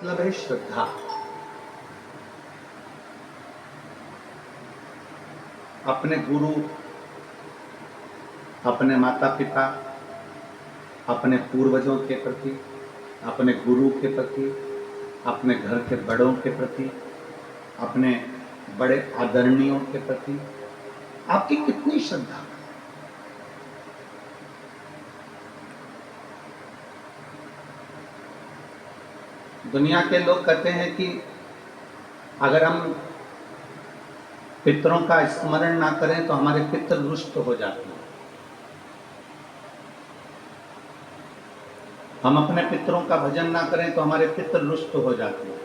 मतलब है श्रद्धा। अपने गुरु, अपने माता पिता, अपने पूर्वजों के प्रति, अपने गुरु के प्रति, अपने घर के बड़ों के प्रति, अपने बड़े आदरणीयों के प्रति आपकी कितनी श्रद्धा। दुनिया के लोग कहते हैं कि अगर हम पितरों का स्मरण ना करें तो हमारे पितर रुष्ट हो जाते हैं। हम अपने पितरों का भजन ना करें तो हमारे पितर रुष्ट हो जाते हैं।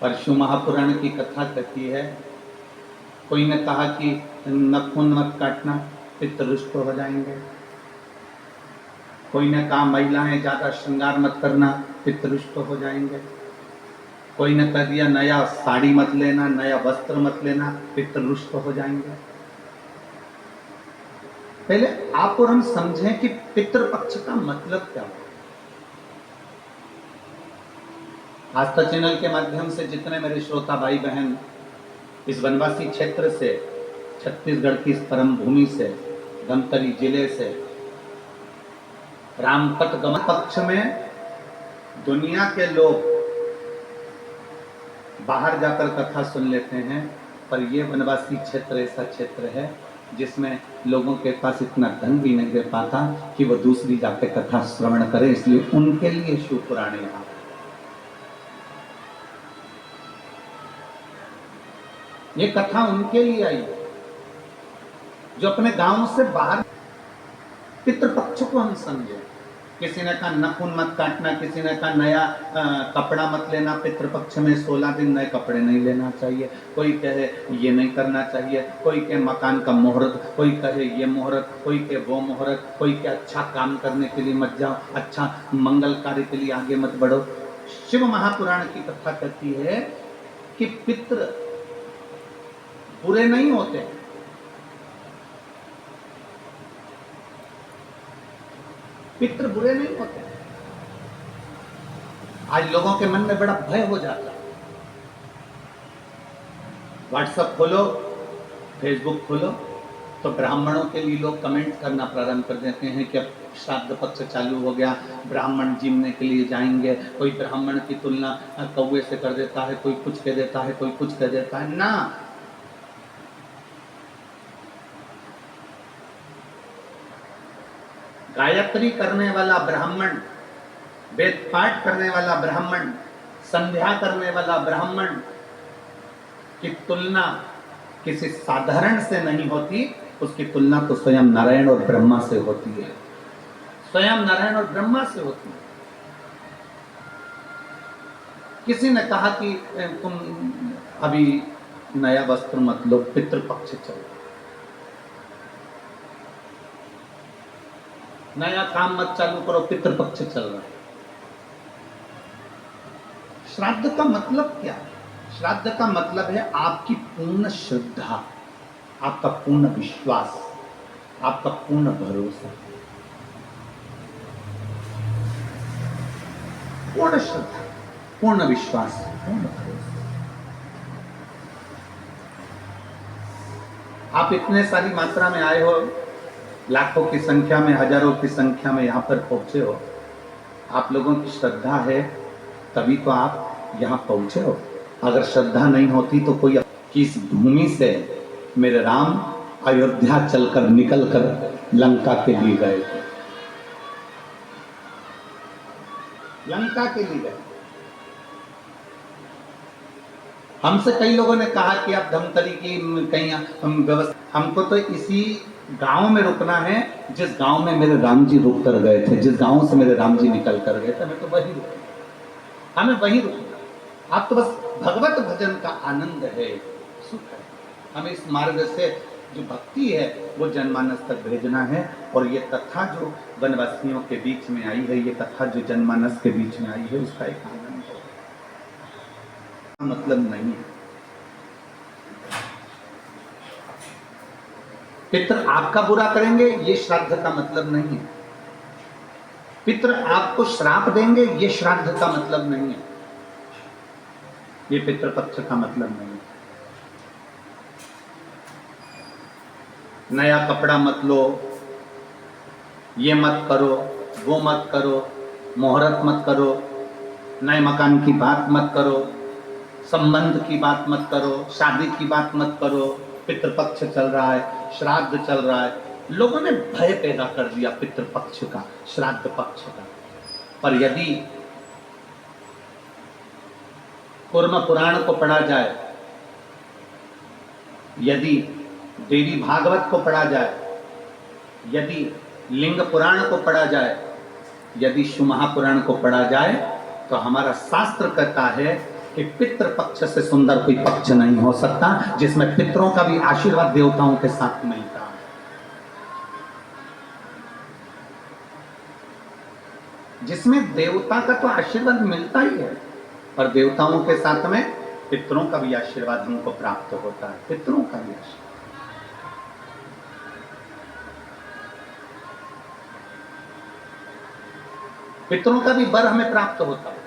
परशु महापुराण की कथा कहती है, कोई ने कहा कि नखून मत काटना, पितर रुष्ट हो जाएंगे। कोई ने कहा महिलाएं ज्यादा श्रृंगार मत करना, पितर रुष्ट हो जाएंगे। कोई ने कह दिया नया साड़ी मत लेना, नया वस्त्र मत लेना, पितर रुष्ट हो जाएंगे। पहले आप और हम समझें कि पितृपक्ष का मतलब क्या है। आस्था चैनल के माध्यम से जितने मेरे श्रोता भाई बहन इस वनवासी क्षेत्र से, छत्तीसगढ़ की इस परम भूमि से, धमतरी जिले से, रामपथ गमन पक्ष में दुनिया के लोग बाहर जाकर कथा सुन लेते हैं, पर यह वनवासी क्षेत्र ऐसा क्षेत्र है जिसमें लोगों के पास इतना धन भी नहीं दे पाता कि वो दूसरी जाके कथा श्रवण करे, इसलिए उनके लिए शिव पुराण यहाँ। ये कथा उनके लिए आई है जो अपने गांव से बाहर। पितृपक्ष को हम समझे। किसी ने कहा नखून मत काटना, किसी ने कहा नया कपड़ा मत लेना, पितृपक्ष में 16 दिन नए कपड़े नहीं लेना चाहिए। कोई कहे ये नहीं करना चाहिए, कोई कहे मकान का मुहूर्त, कोई कहे ये मुहूर्त, कोई कहे वो मुहूर्त, कोई कहे अच्छा काम करने के लिए मत जाओ, अच्छा मंगल कार्य के लिए आगे मत बढ़ो। शिव महापुराण की कथा कहती है कि पितृ बुरे नहीं होते, पितृ बुरे नहीं होते। आज लोगों के मन में बड़ा भय हो जाता है। व्हाट्सएप खोलो, फेसबुक खोलो तो ब्राह्मणों के लिए लोग कमेंट करना प्रारंभ कर देते हैं कि अब श्राद्ध पक्ष चालू हो गया, ब्राह्मण जिमने के लिए जाएंगे। कोई ब्राह्मण की तुलना कौवे से कर देता है, कोई कुछ कह देता है, कोई कुछ कह देता है। ना, गायत्री करने वाला ब्राह्मण, वेद पाठ करने वाला ब्राह्मण, संध्या करने वाला ब्राह्मण की तुलना किसी साधारण से नहीं होती, उसकी तुलना तो स्वयं नारायण और ब्रह्मा से होती है, स्वयं नारायण और ब्रह्मा से होती है। किसी ने कहा कि तुम अभी नया वस्त्र मत लो, पितृपक्ष चलो, नया काम मत चालू करो, पितृपक्ष चल रहा है। श्राद्ध का मतलब क्या है? श्राद्ध का मतलब है आपकी पूर्ण श्रद्धा, आपका पूर्ण विश्वास, आपका पूर्ण भरोसा, पूर्ण श्रद्धा, पूर्ण विश्वास, पूर्ण भरोसा। आप इतने सारी मात्रा में आए हो, लाखों की संख्या में, हजारों की संख्या में यहां पर पहुंचे हो। आप लोगों की श्रद्धा है तभी तो आप यहां पहुंचे हो। अगर श्रद्धा नहीं होती तो कोई इस भूमि से मेरे राम अयोध्या चलकर निकलकर लंका के लिए गए थे, लंका के लिए गए। हमसे कई लोगों ने कहा कि आप धमतरी की कहीं व्यवस्था, हमको तो इसी गांव में रुकना है जिस गांव में मेरे राम जी रुक कर गए थे, जिस गांव से मेरे राम जी निकल कर गए थे, हमें तो वही रुकना, हमें वही रुकना। आप तो बस भगवत भजन का आनंद है, सुख है। हमें इस मार्ग से जो भक्ति है वो जनमानस तक भेजना है। और ये कथा जो वनवासियों के बीच में आई है, ये कथा जो जनमानस के बीच में आई है, उसका एक आनंद है, मतलब नहीं है। पितर आपका बुरा करेंगे ये श्राद्ध का मतलब नहीं है। पितृ आपको श्राप देंगे, ये श्राद्ध का मतलब नहीं है, ये पितृपक्ष का मतलब नहीं है। नया कपड़ा मत लो, ये मत करो, वो मत करो, मुहूर्त मत करो, नए मकान की बात मत करो, संबंध की बात मत करो, शादी की बात मत करो, पितृपक्ष चल रहा है, श्राद्ध चल रहा है। लोगों ने भय पैदा कर दिया पितृपक्ष का, श्राद्ध पक्ष का। पर यदि कूर्म पुराण को पढ़ा जाए, यदि देवी भागवत को पढ़ा जाए, यदि लिंग पुराण को पढ़ा जाए, यदि शिव महापुराण को पढ़ा जाए, तो हमारा शास्त्र कहता है कि पितृपक्ष से सुंदर कोई पक्ष नहीं हो सकता, जिसमें पितरों का भी आशीर्वाद देवताओं के साथ मिलता है। जिसमें देवता का तो आशीर्वाद मिलता ही है, पर देवताओं के साथ में पितरों का भी आशीर्वाद हमको प्राप्त होता है, पितरों का भी आशीर्वाद। पितरों का भी वर हमें प्राप्त होता है।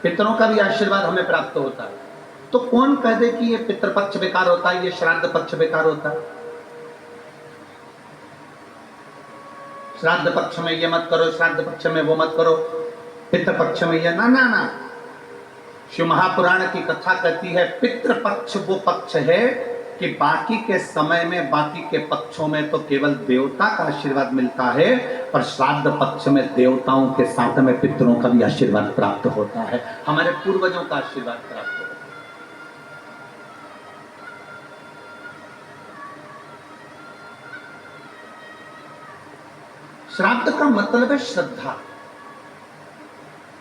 पितरों का भी आशीर्वाद हमें प्राप्त होता है। तो कौन कह दे कि ये पितृपक्ष बेकार होता है, ये श्राद्ध पक्ष बेकार होता है? श्राद्ध पक्ष में ये मत करो, श्राद्ध पक्ष में वो मत करो, पितृपक्ष में ये ना ना ना। शिव महापुराण की कथा कहती है पितृपक्ष वो पक्ष है कि बाकी के समय में, बाकी के पक्षों में तो केवल देवता का आशीर्वाद मिलता है, पर श्राद्ध पक्ष में देवताओं के साथ में पितरों का भी आशीर्वाद प्राप्त होता है, हमारे पूर्वजों का आशीर्वाद प्राप्त होता है। श्राद्ध का मतलब है श्रद्धा।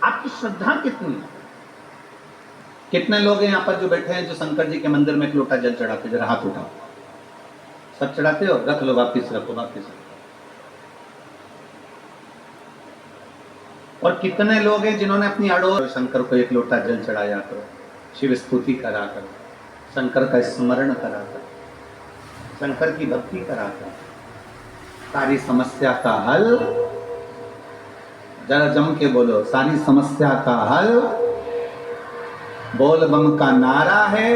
आपकी श्रद्धा कितनी है? कितने लोग हैं यहाँ पर जो बैठे हैं जो शंकर जी के मंदिर में एक लोटा जल चढ़ाते? जरा हाथ उठाओ। सब चढ़ाते हो? रख लो, वापिस रखो, वापिस रखो। और कितने लोग हैं जिन्होंने अपनी अड़ोर शंकर को एक लोटा जल चढ़ाया करो, शिव स्तुति करा करो, शंकर का स्मरण करा करो, शंकर की भक्ति करा करो, सारी समस्या का हल। जरा जम के बोलो, सारी समस्या का हल बोल बम का नारा है।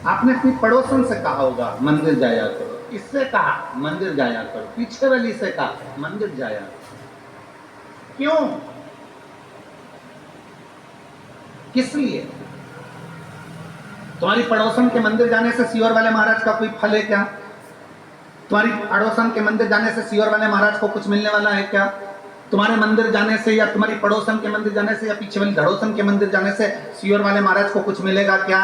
आपने अपनी पड़ोसन से कहा होगा मंदिर जाया करो, इससे कहा मंदिर जाया करो, पीछे वाली से कहा मंदिर जाया करो। क्यों? किस लिए? तुम्हारी पड़ोसन के मंदिर जाने से सीवर वाले महाराज का कोई फल है क्या? तुम्हारी पड़ोसन के मंदिर जाने से सीवर वाले महाराज को कुछ मिलने वाला है क्या? तुम्हारे मंदिर जाने से या तुम्हारी पड़ोसन के मंदिर जाने से या पीछे वाली धड़ोसन के मंदिर जाने से सीवर वाले महाराज को कुछ मिलेगा क्या?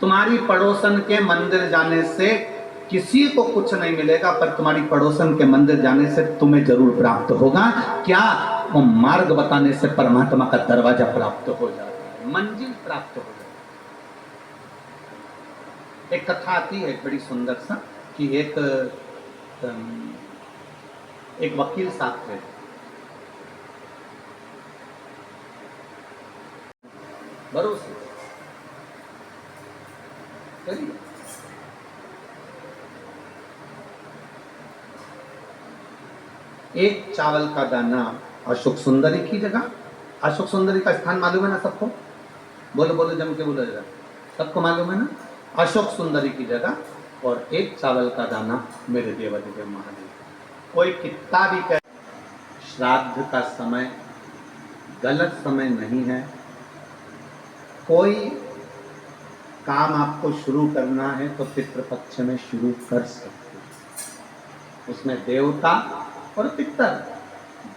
तुम्हारी पड़ोसन के मंदिर जाने से किसी को कुछ नहीं मिलेगा, पर तुम्हारी पड़ोसन के मंदिर जाने से तुम्हें जरूर प्राप्त होगा। क्या? वो मार्ग बताने से परमात्मा का दरवाजा प्राप्त हो जाता है, मंजिल प्राप्त हो जाती है। एक कथा आती है बड़ी सुंदर सा कि एक वकील साहब थे, भरोसे चलिए, एक चावल का दाना अशोक सुंदरी की जगह, अशोक सुंदरी का स्थान मालूम है ना सबको? बोलो बोलो, जम के बोलो जरा, सबको मालूम है ना? अशोक सुंदरी की जगह और एक चावल का दाना मेरे देवाधिदेव महादेव। कोई कितना भी कहे श्राद्ध का समय गलत समय नहीं है। कोई काम आपको शुरू करना है तो पितृपक्ष में शुरू कर सकते हैं, उसमें देवता और पितर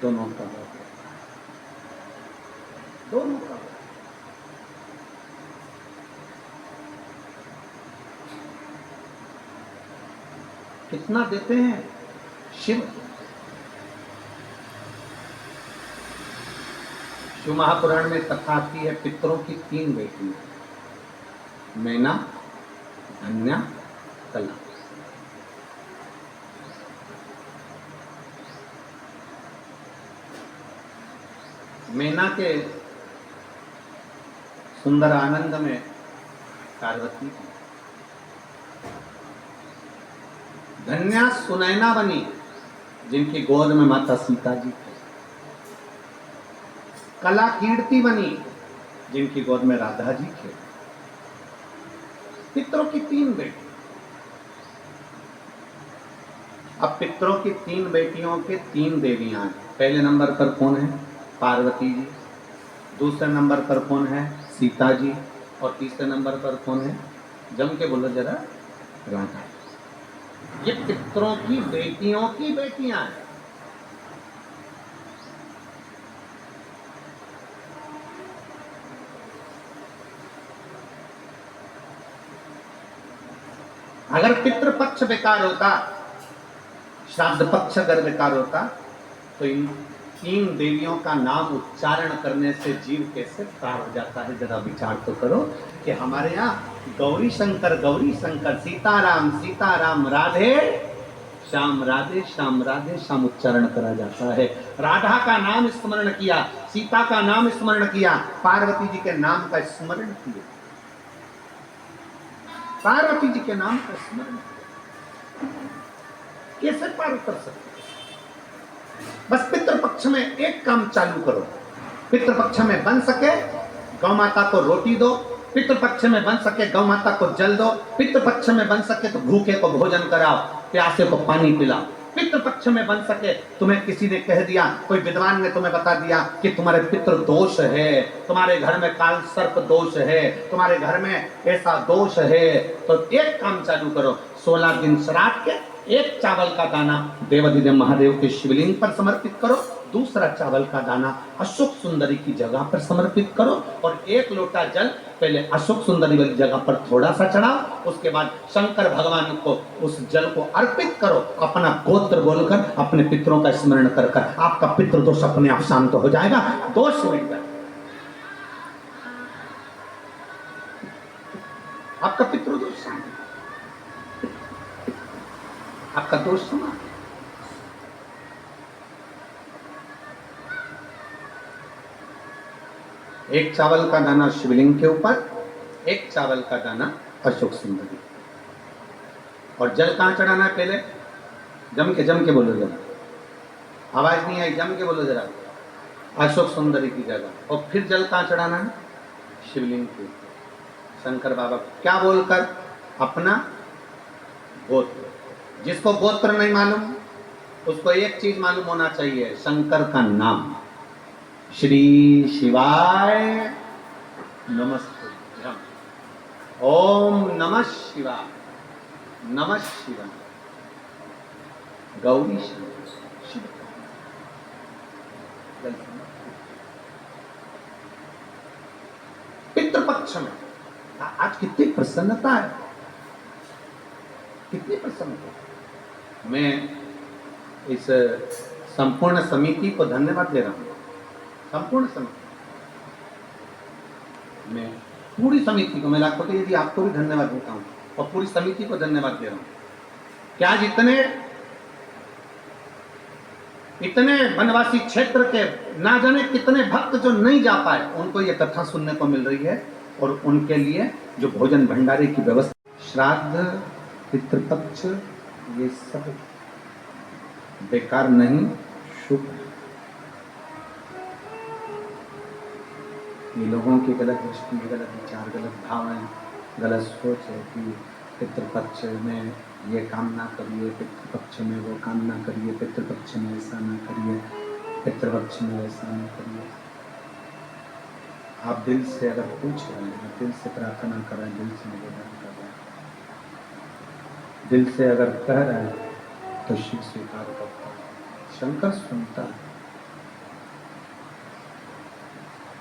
दोनों का होता है, दोनों का। कितना देते हैं शिव? शिव महापुराण में कथा आती है पितरों की 3 बेटियां, मैना, धन्या, कला। मैना के सुंदर आनंद में पार्वती जी। धन्या सुनैना बनी जिनकी गोद में माता सीता जी थे। कला कीर्ति बनी जिनकी गोद में राधा जी थे। पितरों की 3 बेटी। अब पितरों की 3 बेटियों के 3 देवियां हैं। पहले नंबर पर कौन है? पार्वती जी। दूसरे नंबर पर कौन है? सीता जी। और तीसरे नंबर पर कौन है? जम के बोलो जरा, राधा। ये पितरों की बेटियों की बेटियां हैं। अगर पितृपक्ष बेकार होता, श्राद्ध पक्ष अगर बेकार होता, तो इन 3 देवियों का नाम उच्चारण करने से जीव कैसे पार हो जाता है? जरा विचार तो करो कि हमारे यहाँ गौरी शंकर सीताराम राधे श्याम उच्चारण करा जाता है। राधा का नाम स्मरण किया, सीता का नाम स्मरण किया, पार्वती जी के नाम का स्मरण किया, पार्वती जी के नाम का स्मरण किया। कैसे पार कर सकते? बस पितृपक्ष में एक काम चालू करो। पितृपक्ष में बन सके गौ माता को रोटी दो, पितृपक्ष में बन सके गौ माता को जल दो, पितृपक्ष में बन सके तो भूखे को भोजन कराओ, प्यासे को पानी पिलाओ। पितृपक्ष में बन सके, तुम्हें किसी ने कह दिया, कोई विद्वान ने तुम्हें बता दिया कि तुम्हारे पितृ दोष है, तुम्हारे घर में काल सर्प दोष है, तुम्हारे घर में ऐसा दोष है, तो एक काम चालू करो। 16 दिन श्राद्ध के एक चावल का दाना देवाधिदेव महादेव के शिवलिंग पर समर्पित करो, दूसरा चावल का दाना अशोक सुंदरी की जगह पर समर्पित करो, और 1 लोटा जल पहले अशोक सुंदरी वाली जगह पर थोड़ा सा चढ़ाओ, उसके बाद शंकर भगवान को उस जल को अर्पित करो। अपना गोत्र बोलकर, अपने पितरों का स्मरण कर कर आपका पितृ दोष अपने आप शांत हो जाएगा, दोष मिट जाएगा। आपका पितृ दोष शांत, आपका दोष सुना। एक चावल का दाना शिवलिंग के ऊपर, एक चावल का दाना अशोक सुंदरी। और जल कहां चढ़ाना है? पहले जम के बोलो जरा, आवाज नहीं आई, जम के बोलो जरा। अशोक सुंदरी की जगह। और फिर जल कहां चढ़ाना है? शिवलिंग के ऊपर। शंकर बाबा क्या बोलकर? अपना गोत्र। जिसको गोत्र नहीं मालूम उसको एक चीज मालूम होना चाहिए, शंकर का नाम। श्री शिवाय नमस्ते, ओम नमः शिवाय, नमः शिवाय, गौरी शिव। पितृपक्ष में आज कितनी प्रसन्नता है, कितनी प्रसन्नता। मैं इस संपूर्ण समिति को धन्यवाद दे रहा हूं। संपूर्ण समिति, मैं पूरी समिति को, मैं लाखों के यदि आपको भी धन्यवाद देता हूं और पूरी समिति को धन्यवाद दे रहा हूं कि आज इतने वनवासी क्षेत्र के ना जाने कितने भक्त जो नहीं जा पाए, उनको ये कथा सुनने को मिल रही है, और उनके लिए जो भोजन भंडारे की व्यवस्था, श्राद्ध, पितृपक्ष, ये सब बेकार नहीं, शुभ। ये लोगों की गलत दृष्टि, गलत विचार, गलत भावना, गलत सोच है कि पितृपक्ष में ये काम ना करिए, पितृपक्ष में वो काम ना करिए, पितृपक्ष में ऐसा ना करिए, पितृपक्ष में ऐसा ना करिए। आप दिल से अगर पूछ रहे हैं, दिल से प्रार्थना कर रहे हैं, दिल से निवेदन कर रहे हैं, दिल से अगर कह रहे हैं, तो शिव स्वीकार करता है, शंकर सुनता है।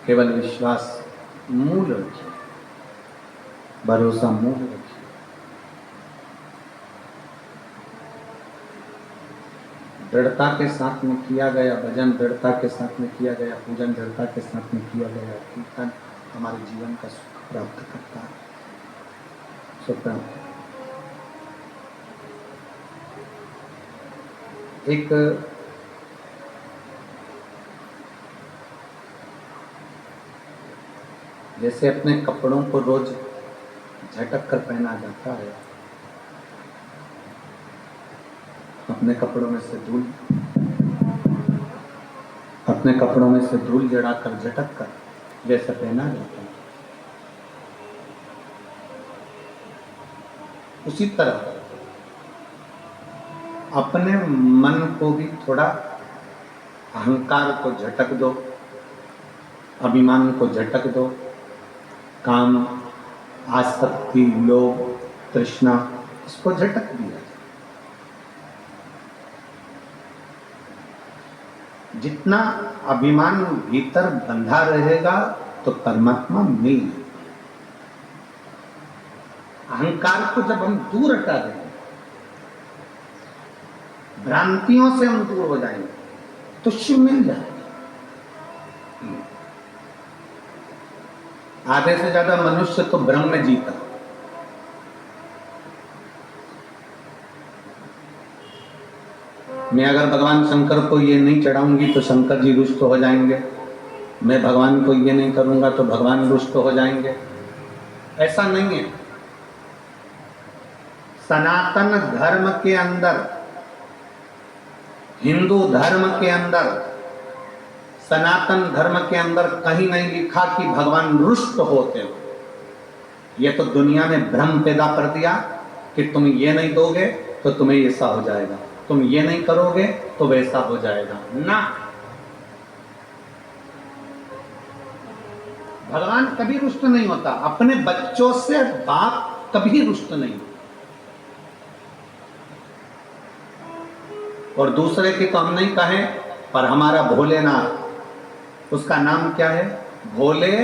केवल विश्वास मूल रखिए, भरोसा मूल रखिए। दृढ़ता के साथ में किया गया भजन, दृढ़ता के साथ में किया गया पूजन, दृढ़ता के साथ में किया गया कीर्तन हमारे जीवन का सुख प्राप्त करता है, सुख प्राप्त। एक जैसे अपने कपड़ों को रोज झटक कर पहना जाता है। अपने कपड़ों में से धूल जड़ाकर झटक कर जैसे पहना जाता है, उसी तरह अपने मन को भी थोड़ा अहंकार को झटक दो, अभिमान को झटक दो, काम, आसक्ति, लोभ, तृष्णा, इसको झटक दिया। जितना अभिमान भीतर बंधा रहेगा तो परमात्मा मिल जाएगा। अहंकार को जब हम दूर हटा देंगे, भ्रांतियों से हम दूर हो जाएंगे तो शिव मिल जाएगा। आधे से ज्यादा मनुष्य तो भ्रम में जीता। मैं अगर भगवान शंकर को ये नहीं चढ़ाऊंगी तो शंकर जी रुष्ट हो जाएंगे, मैं भगवान को ये नहीं करूंगा तो भगवान रुष्ट हो जाएंगे। ऐसा नहीं है। सनातन धर्म के अंदर, हिंदू धर्म के अंदर, सनातन धर्म के अंदर कहीं नहीं लिखा कि भगवान रुष्ट होते हो। ये तो दुनिया ने भ्रम पैदा कर दिया कि तुम ये नहीं दोगे तो तुम्हें ऐसा हो जाएगा, तुम ये नहीं करोगे तो वैसा हो जाएगा। ना, भगवान कभी रुष्ट नहीं होता। अपने बच्चों से बाप कभी रुष्ट नहीं। और दूसरे की तो हम नहीं कहें, पर हमारा भोलेनाथ, उसका नाम क्या है? भोले